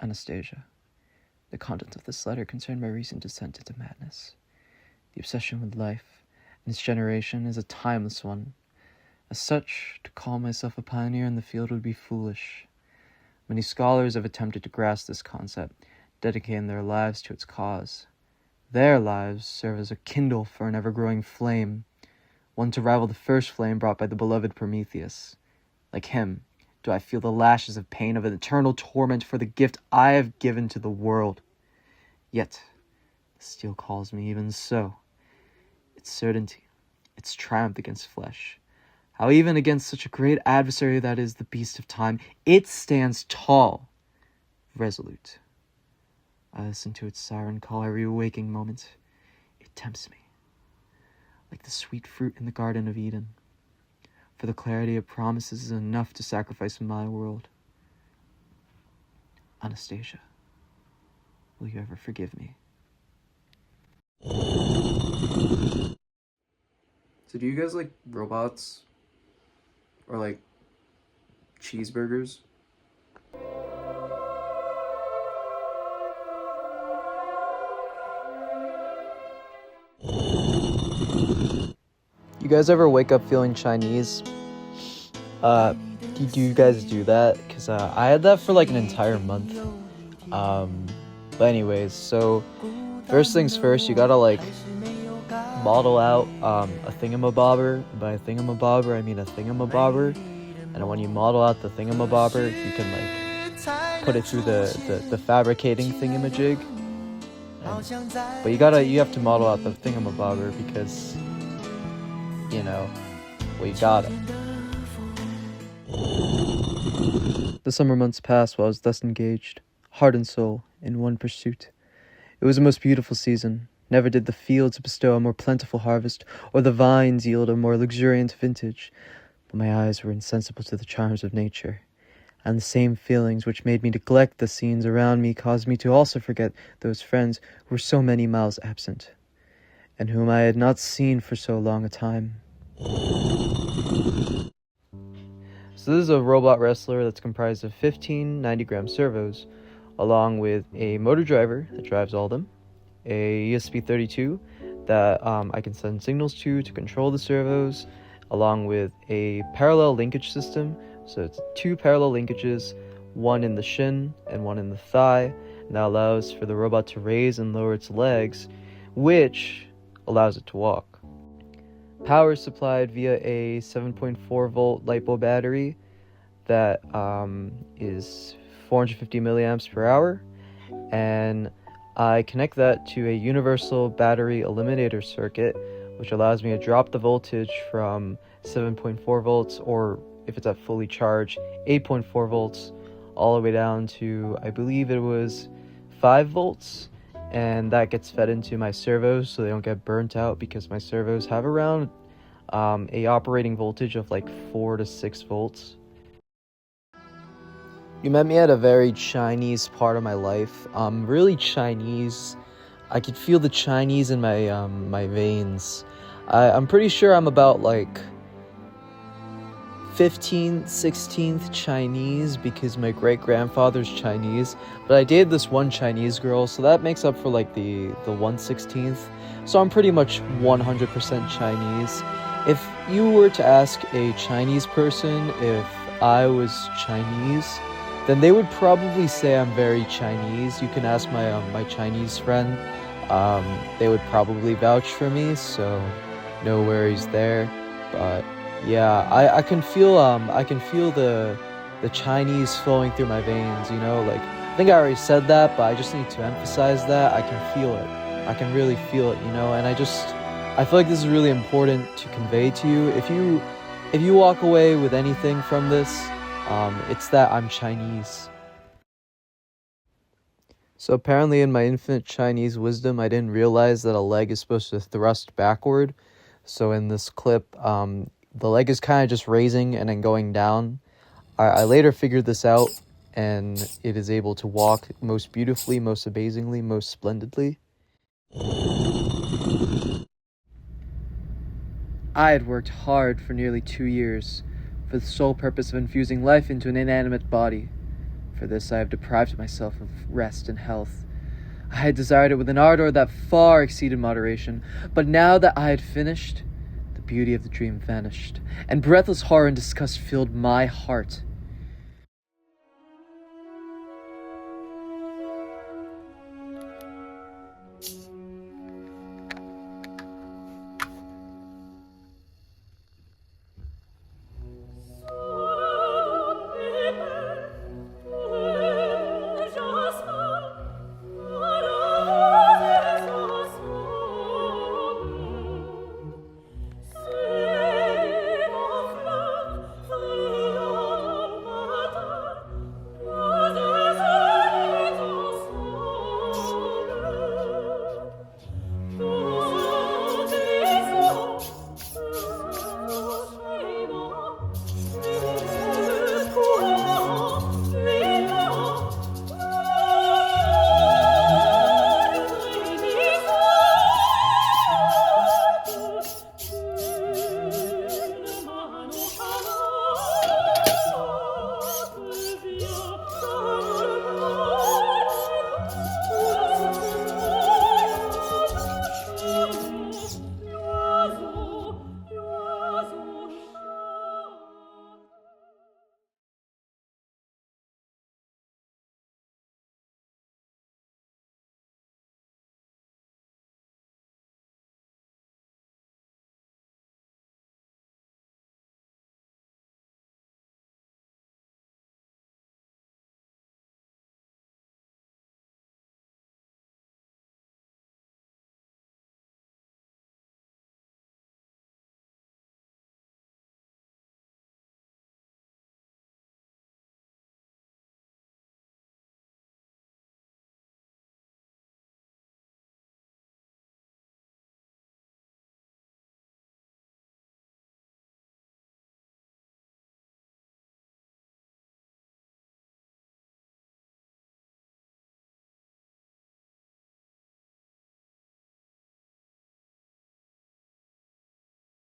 Anastasia. The contents of this letter concern my recent descent into madness. The obsession with life and its generation is a timeless one. As such, to call myself a pioneer in the field would be foolish. Many scholars have attempted to grasp this concept, dedicating their lives to its cause. Their lives serve as a kindle for an ever-growing flame, one to rival the first flame brought by the beloved Prometheus. Like him, do I feel the lashes of pain of an eternal torment for the gift I have given to the world. Yet, the steel calls me even so. Its certainty, its triumph against flesh, how even against such a great adversary that is the beast of time, it stands tall, resolute. I listen to its siren call every waking moment. It tempts me, like the sweet fruit in the Garden of Eden. For the clarity it promises is enough to sacrifice my world. Anastasia, will you ever forgive me? So do you guys like robots? Or like cheeseburgers? You guys ever wake up feeling Chinese? Do you guys do that? Because I had that for like an entire month. But anyways, so first things first, you gotta like model out a thingamabobber. By a thingamabobber, I mean a thingamabobber. And when you model out the thingamabobber, you can like put it through the fabricating thingamajig. But you have to model out the thingamabobber because, you know, we got it. The summer months passed while I was thus engaged, heart and soul, in one pursuit. It was a most beautiful season. Never did the fields bestow a more plentiful harvest, or the vines yield a more luxuriant vintage. But my eyes were insensible to the charms of nature, and the same feelings which made me neglect the scenes around me caused me to also forget those friends who were so many miles absent, and whom I had not seen for so long a time. So this is a robot wrestler that's comprised of 15 90-gram servos, along with a motor driver that drives all of them, a ESP32 that I can send signals to control the servos, along with a parallel linkage system. So it's 2 parallel linkages, one in the shin and one in the thigh, and that allows for the robot to raise and lower its legs, which allows it to walk. Power is supplied via a 7.4 volt LiPo battery that is 450 milliamps per hour, and I connect that to a universal battery eliminator circuit, which allows me to drop the voltage from 7.4 volts, or if it's at fully charged, 8.4 volts, all the way down to, I believe it was 5 volts, and that gets fed into my servos so they don't get burnt out, because my servos have around a operating voltage of like 4 to 6 volts. You met me at a very Chinese part of my life. Really Chinese. I could feel the Chinese in my my veins. I'm pretty sure I'm about like 15th, 16th Chinese, because my great-grandfather's Chinese, but I dated this one Chinese girl, so that makes up for like the 1/16th, so I'm pretty much 100% Chinese. If you were to ask a Chinese person if I was Chinese, then they would probably say I'm very Chinese. You can ask my Chinese friend. They would probably vouch for me, so no worries there. But yeah, I can feel the Chinese flowing through my veins, you know, like, I think I already said that, but I just need to emphasize that. I can feel it. I can really feel it, you know, and I feel like this is really important to convey to you. If you walk away with anything from this, it's that I'm Chinese. So apparently in my infinite Chinese wisdom, I didn't realize that a leg is supposed to thrust backward. So in this clip, the leg is kind of just raising and then going down. I later figured this out, and it is able to walk most beautifully, most amazingly, most splendidly. I had worked hard for nearly 2 years, for the sole purpose of infusing life into an inanimate body. For this I have deprived myself of rest and health. I had desired it with an ardor that far exceeded moderation, but now that I had finished, the beauty of the dream vanished, and breathless horror and disgust filled my heart.